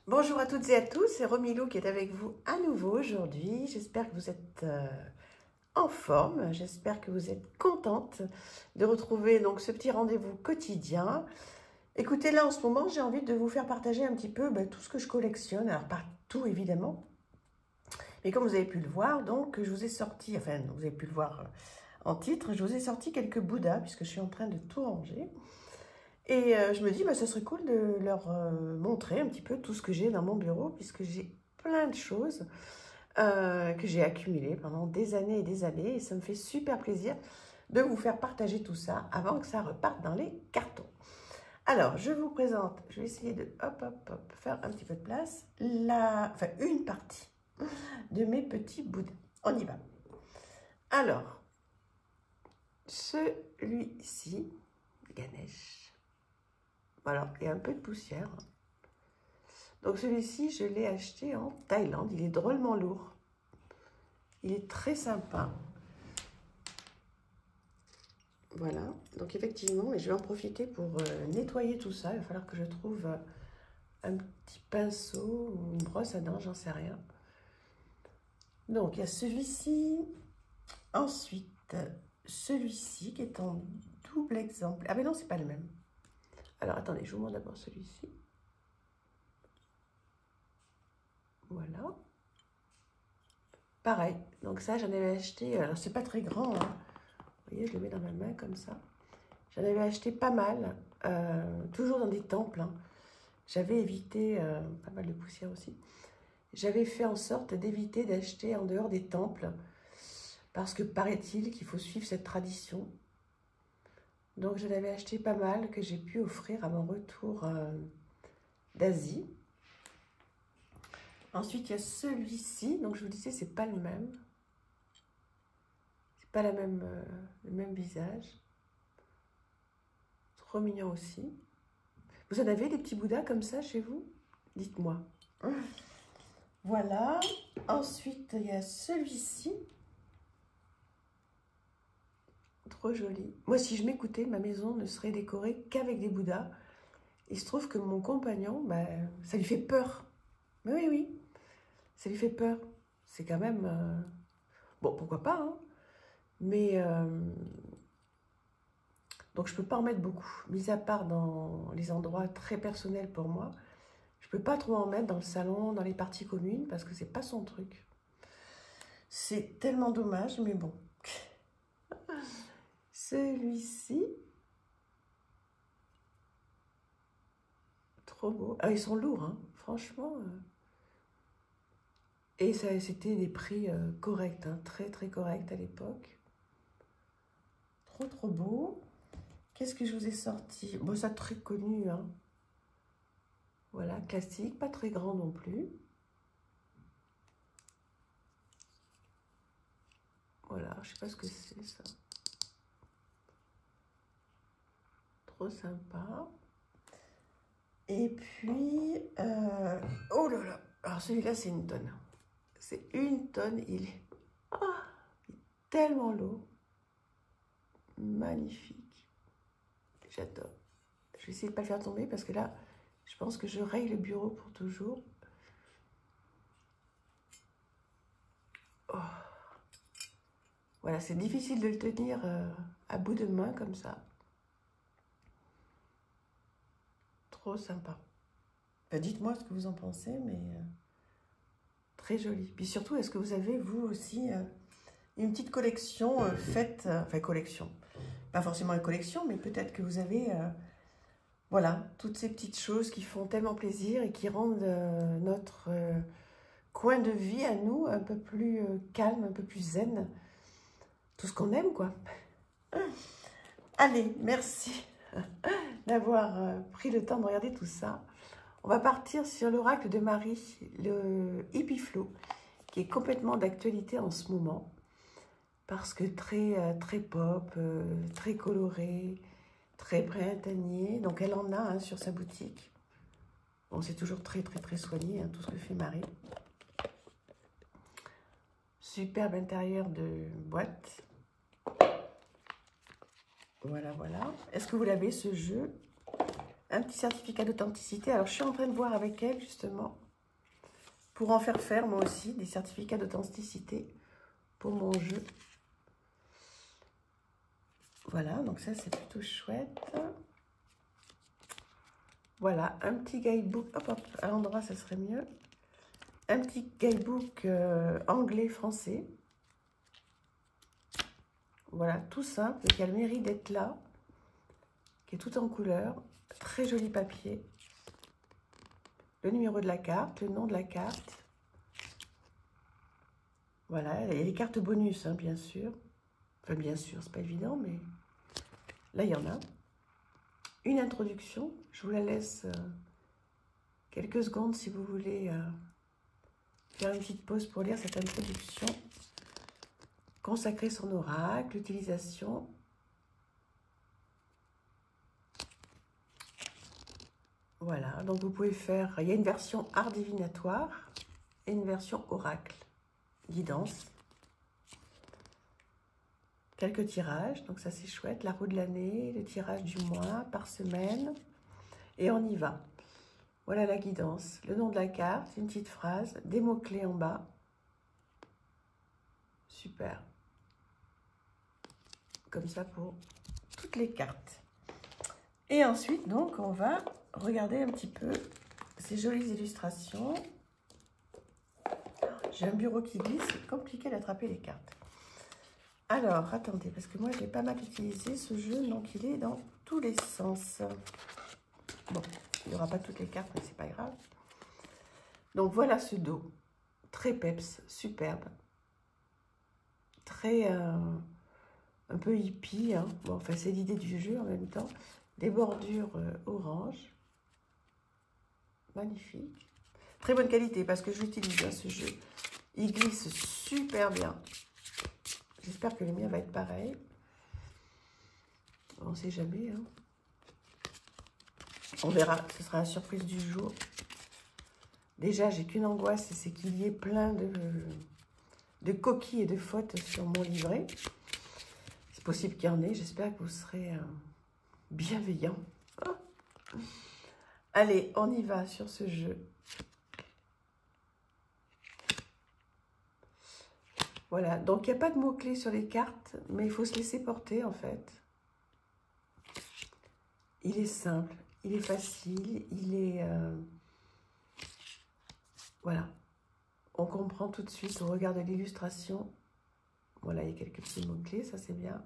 Bonjour à toutes et à tous, c'est Romilou qui est avec vous à nouveau aujourd'hui. J'espère que vous êtes en forme, j'espère que vous êtes contente de retrouver donc ce petit rendez-vous quotidien. Écoutez, là en ce moment, j'ai envie de vous faire partager un petit peu tout ce que je collectionne, alors pas tout évidemment, mais comme vous avez pu le voir, donc je vous ai sorti, enfin vous avez pu le voir en titre, je vous ai sorti quelques Bouddhas puisque je suis en train de tout ranger. Et je me dis, ça serait cool de leur montrer un petit peu tout ce que j'ai dans mon bureau, puisque j'ai plein de choses que j'ai accumulées pendant des années, et ça me fait super plaisir de vous faire partager tout ça avant que ça reparte dans les cartons. Alors, je vous présente, je vais essayer de faire un petit peu de place, une partie de mes petits Bouddhas. On y va. Alors, celui-ci, Ganesh. Alors, il y a un peu de poussière. Donc celui-ci, je l'ai acheté en Thaïlande. Il est drôlement lourd. Il est très sympa. Voilà. Donc effectivement, je vais en profiter pour nettoyer tout ça. Il va falloir que je trouve un petit pinceau ou une brosse à dents, j'en sais rien. Donc il y a celui-ci. Ensuite, celui-ci qui est en double exemple. Ah mais non, c'est pas le même. Alors attendez, je vous montre d'abord celui-ci. Voilà. Pareil, donc ça j'en avais acheté, alors c'est pas très grand, hein. Vous voyez, je le mets dans ma main comme ça. J'en avais acheté pas mal, toujours dans des temples, hein. J'avais évité, pas mal de poussière aussi, j'avais fait en sorte d'éviter d'acheter en dehors des temples, parce que paraît-il qu'il faut suivre cette tradition. Donc j'en avais acheté pas mal que j'ai pu offrir à mon retour d'Asie. Ensuite, il y a celui-ci. Donc, je vous disais, c'est pas le même. C'est pas le même visage. Trop mignon aussi. Vous en avez des petits Bouddhas comme ça chez vous? Dites-moi. Voilà. Ensuite, il y a celui-ci. Trop joli. Moi, si je m'écoutais, ma maison ne serait décorée qu'avec des Bouddhas. Il se trouve que mon compagnon, ça lui fait peur. Mais oui, oui. Ça lui fait peur. C'est quand même... Bon, pourquoi pas, hein. Mais... Donc, je ne peux pas en mettre beaucoup. Mis à part dans les endroits très personnels pour moi, je ne peux pas trop en mettre dans le salon, dans les parties communes, parce que c'est pas son truc. C'est tellement dommage, mais bon. Celui-ci. Trop beau. Ah, ils sont lourds, hein, franchement. Et c'était des prix corrects, hein, très très corrects à l'époque. Trop trop beau. Qu'est-ce que je vous ai sorti? Bon, ça très connu, hein. Voilà, classique, pas très grand non plus. Voilà, je sais pas ce que c'est ça. Trop sympa. Et puis, oh là là, alors celui-là c'est une tonne. C'est une tonne, il est tellement lourd. Magnifique. J'adore. Je vais essayer de ne pas le faire tomber parce que là, je pense que je raye le bureau pour toujours. Oh. Voilà, c'est difficile de le tenir à bout de main comme ça. Trop sympa. Enfin, dites-moi ce que vous en pensez, mais très joli. Puis surtout, est-ce que vous avez, vous aussi, une petite collection faite, enfin collection, pas forcément une collection, mais peut-être que vous avez, voilà, toutes ces petites choses qui font tellement plaisir et qui rendent notre coin de vie à nous un peu plus calme, un peu plus zen. Tout ce qu'on aime, quoi. Allez, merci d'avoir pris le temps de regarder tout ça. On va partir sur l'oracle de Marie, le Hippie Flow, qui est complètement d'actualité en ce moment, parce que très pop, très coloré, très printanier. Donc elle en a hein, sur sa boutique. Bon, c'est toujours très soigné, hein, tout ce que fait Marie. Superbe intérieur de boîte. Voilà, voilà. Est-ce que vous l'avez, ce jeu? un petit certificat d'authenticité. Alors, je suis en train de voir avec elle, justement, pour en faire moi aussi, des certificats d'authenticité pour mon jeu. Voilà, donc ça, c'est plutôt chouette. Voilà, un petit guidebook. Hop, hop, à l'endroit, ça serait mieux. Un petit guidebook anglais-français. Voilà, tout simple, qui a le mérite d'être là, qui est tout en couleur. Très joli papier. Le numéro de la carte, le nom de la carte. Voilà, il y a les cartes bonus, hein, bien sûr. Enfin, bien sûr, c'est pas évident, mais là, il y en a. Une introduction. Je vous la laisse quelques secondes si vous voulez faire une petite pause pour lire cette introduction. Consacrer son oracle, l'utilisation. Voilà, donc vous pouvez faire, il y a une version art divinatoire et une version oracle, guidance. Quelques tirages, donc ça c'est chouette, la roue de l'année, le tirage du mois par semaine, et on y va. Voilà la guidance, le nom de la carte, une petite phrase, des mots-clés en bas. Super. Comme ça pour toutes les cartes. Et ensuite, donc, on va regarder un petit peu ces jolies illustrations. J'ai un bureau qui glisse, c'est compliqué d'attraper les cartes. Alors, attendez, parce que moi, je l'ai pas mal utilisé, ce jeu, donc il est dans tous les sens. Bon, il n'y aura pas toutes les cartes, mais c'est pas grave. Donc, voilà ce dos. Très peps, superbe. Très, un peu hippie, hein. Bon, enfin, c'est l'idée du jeu en même temps. Des bordures orange. Magnifique. Très bonne qualité, parce que j'utilise hein, ce jeu. Il glisse super bien. J'espère que le mien va être pareil. On ne sait jamais. Hein. On verra. Ce sera la surprise du jour. Déjà, j'ai qu'une angoisse, c'est qu'il y ait plein de coquilles et de fautes sur mon livret. C'est possible qu'il y en ait. J'espère que vous serez bienveillants. Oh. Allez, on y va sur ce jeu. Voilà, donc il n'y a pas de mots-clés sur les cartes, mais il faut se laisser porter en fait. Il est simple, il est facile, il est... voilà, on comprend tout de suite au regard de l'illustration. Voilà, il y a quelques petits mots-clés, ça c'est bien.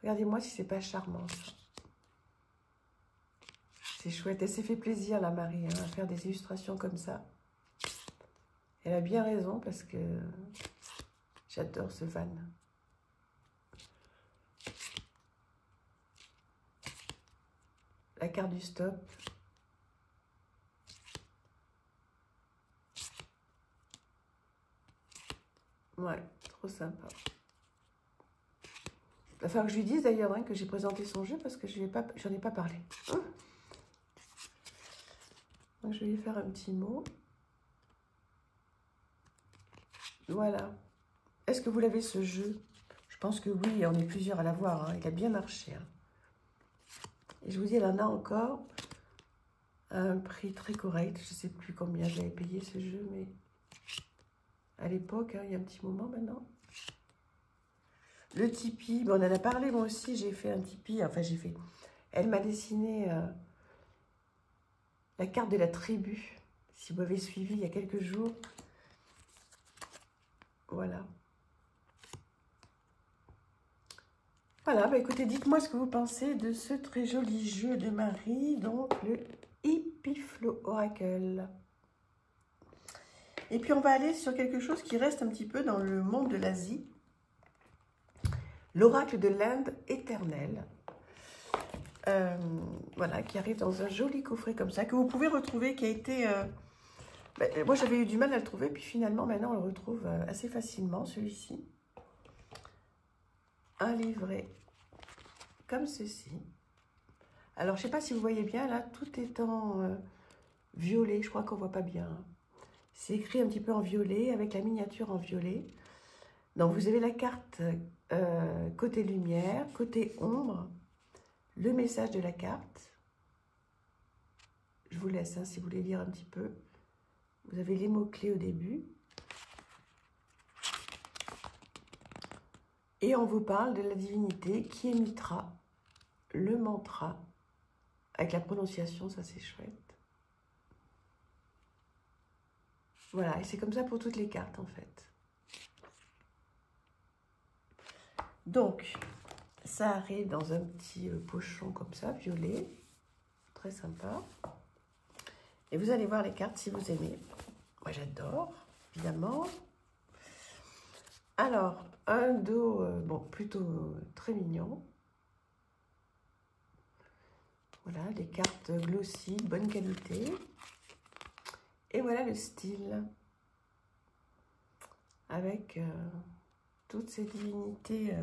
Regardez-moi si c'est pas charmant ça. C'est chouette, elle s'est fait plaisir la Marie hein, à faire des illustrations comme ça. Elle a bien raison parce que... j'adore ce van. La carte du stop. Ouais, trop sympa. Il va falloir que je lui dise d'ailleurs hein, que j'ai présenté son jeu parce que je n'en ai pas parlé. Hein, donc je vais lui faire un petit mot. Voilà. Est-ce que vous l'avez ce jeu? Je pense que oui, on est plusieurs à l'avoir. Hein. Il a bien marché. Hein. Et je vous dis, elle en a encore à un prix très correct. Je ne sais plus combien j'avais payé ce jeu, mais à l'époque, hein, il y a un petit moment maintenant. Le Tipeee, bon, on en a parlé, moi aussi, j'ai fait un Tipeee. Enfin, j'ai fait... Elle m'a dessiné la carte de la tribu. Si vous m'avez suivi il y a quelques jours. Voilà. Voilà, bah écoutez, dites-moi ce que vous pensez de ce très joli jeu de Marie, donc le Hippie Flow Oracle. Et puis on va aller sur quelque chose qui reste un petit peu dans le monde de l'Asie. L'oracle de l'Inde éternelle. Voilà, qui arrive dans un joli coffret comme ça, que vous pouvez retrouver, qui a été... moi j'avais eu du mal à le trouver, puis finalement maintenant on le retrouve assez facilement, celui-ci. Un livret comme ceci. Alors, je ne sais pas si vous voyez bien, là, tout est en violet. Je crois qu'on ne voit pas bien. Hein. C'est écrit un petit peu en violet, avec la miniature en violet. Donc, vous avez la carte côté lumière, côté ombre, le message de la carte. je vous laisse, hein, si vous voulez lire un petit peu. Vous avez les mots-clés au début. Et on vous parle de la divinité qui émettra le mantra. Avec la prononciation, ça c'est chouette. Voilà, et c'est comme ça pour toutes les cartes en fait. Donc, ça arrive dans un petit pochon comme ça, violet. Très sympa. Et vous allez voir les cartes si vous aimez. Moi j'adore, évidemment. Alors, un dos, bon, plutôt très mignon. Voilà, les cartes glossy, bonne qualité. Et voilà le style. Avec toutes ces divinités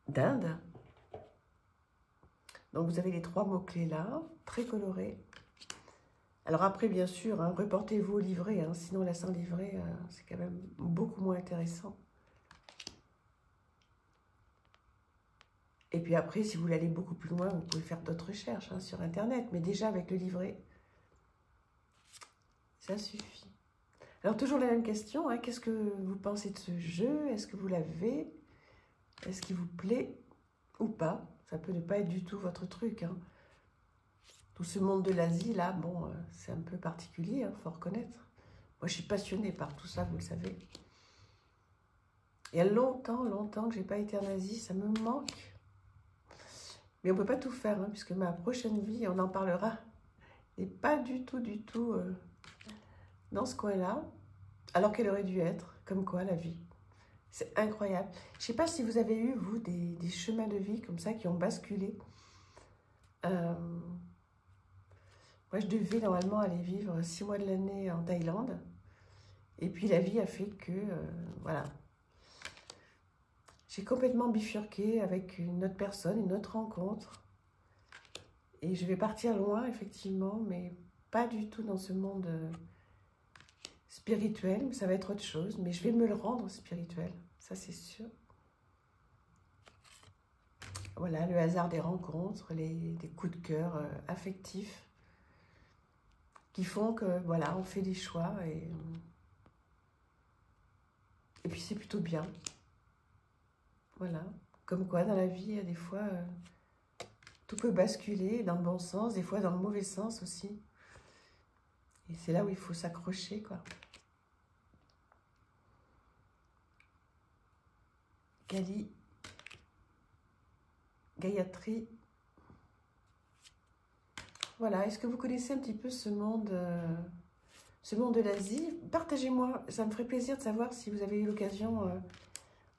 d'Inde. Donc vous avez les 3 mots-clés là, très colorés. Alors après, bien sûr, hein, reportez-vous au livret, hein, sinon la sans livret, c'est quand même beaucoup moins intéressant. Et puis après, si vous voulez aller beaucoup plus loin, vous pouvez faire d'autres recherches hein, sur Internet. Mais déjà, avec le livret, ça suffit. Alors, toujours la même question. Hein, qu'est-ce que vous pensez de ce jeu? Est-ce que vous l'avez? Est-ce qu'il vous plaît ou pas? Ça peut ne pas être du tout votre truc. Hein. Tout ce monde de l'Asie, là, bon, c'est un peu particulier, hein, faut reconnaître. Moi, je suis passionnée par tout ça, vous le savez. Il y a longtemps, longtemps que je n'ai pas été en Asie, ça me manque. Mais on ne peut pas tout faire, hein, puisque ma prochaine vie, on en parlera, n'est pas du tout dans ce coin-là, alors qu'elle aurait dû être, comme quoi la vie. C'est incroyable. Je ne sais pas si vous avez eu, vous, des chemins de vie comme ça qui ont basculé. Moi, je devais normalement aller vivre 6 mois de l'année en Thaïlande. Et puis la vie a fait que, voilà. J'ai complètement bifurqué avec une autre personne, une autre rencontre. Et je vais partir loin, effectivement, mais pas du tout dans ce monde spirituel. Ça va être autre chose, mais je vais me le rendre spirituel, ça c'est sûr. Voilà, le hasard des rencontres, des coups de cœur affectifs qui font que, voilà, on fait des choix et puis c'est plutôt bien. Voilà, comme quoi dans la vie, des fois, tout peut basculer dans le bon sens, des fois dans le mauvais sens aussi. Et c'est là où il faut s'accrocher, quoi. Kali, Gayatri. Voilà, est-ce que vous connaissez un petit peu ce monde de l'Asie? Partagez-moi, ça me ferait plaisir de savoir si vous avez eu l'occasion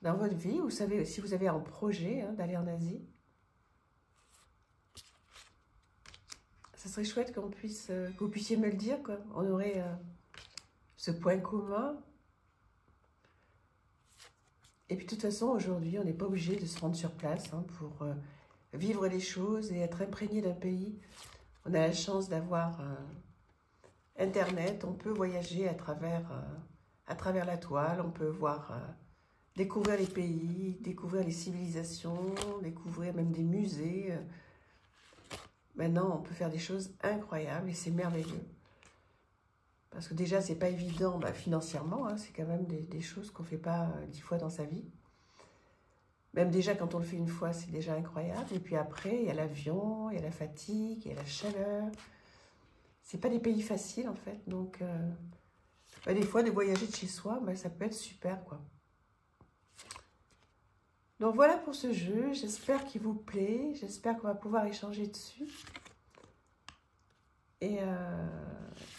dans votre vie, ou si vous avez un projet hein, d'aller en Asie. Ça serait chouette que vous puissiez me le dire, quoi. On aurait ce point commun. Et puis de toute façon, aujourd'hui, on n'est pas obligé de se rendre sur place hein, pour vivre les choses et être imprégné d'un pays. On a la chance d'avoir Internet, on peut voyager à travers la toile, on peut découvrir les pays, découvrir les civilisations, découvrir même des musées. Maintenant, on peut faire des choses incroyables et c'est merveilleux. Parce que déjà, c'est pas évident financièrement, hein, c'est quand même des choses qu'on ne fait pas 10 fois dans sa vie. Même déjà, quand on le fait une fois, c'est déjà incroyable. Et puis après, il y a l'avion, il y a la fatigue, il y a la chaleur. C'est pas des pays faciles, en fait. Donc, des fois, de voyager de chez soi, ça peut être super, quoi. Donc, voilà pour ce jeu. J'espère qu'il vous plaît. J'espère qu'on va pouvoir échanger dessus. Et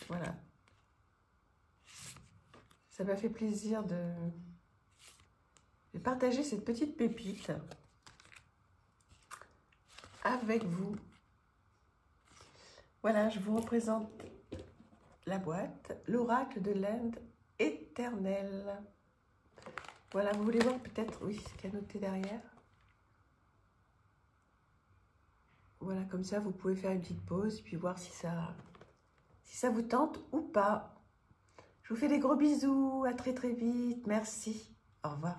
voilà. Ça m'a fait plaisir de partager cette petite pépite avec vous. Voilà, je vous représente la boîte, l'oracle de l'Inde éternelle. Voilà, vous voulez voir peut-être, oui, ce qu'il y a noté derrière. Voilà, comme ça, vous pouvez faire une petite pause et puis voir si ça vous tente ou pas. Je vous fais des gros bisous, à très très vite, merci, au revoir.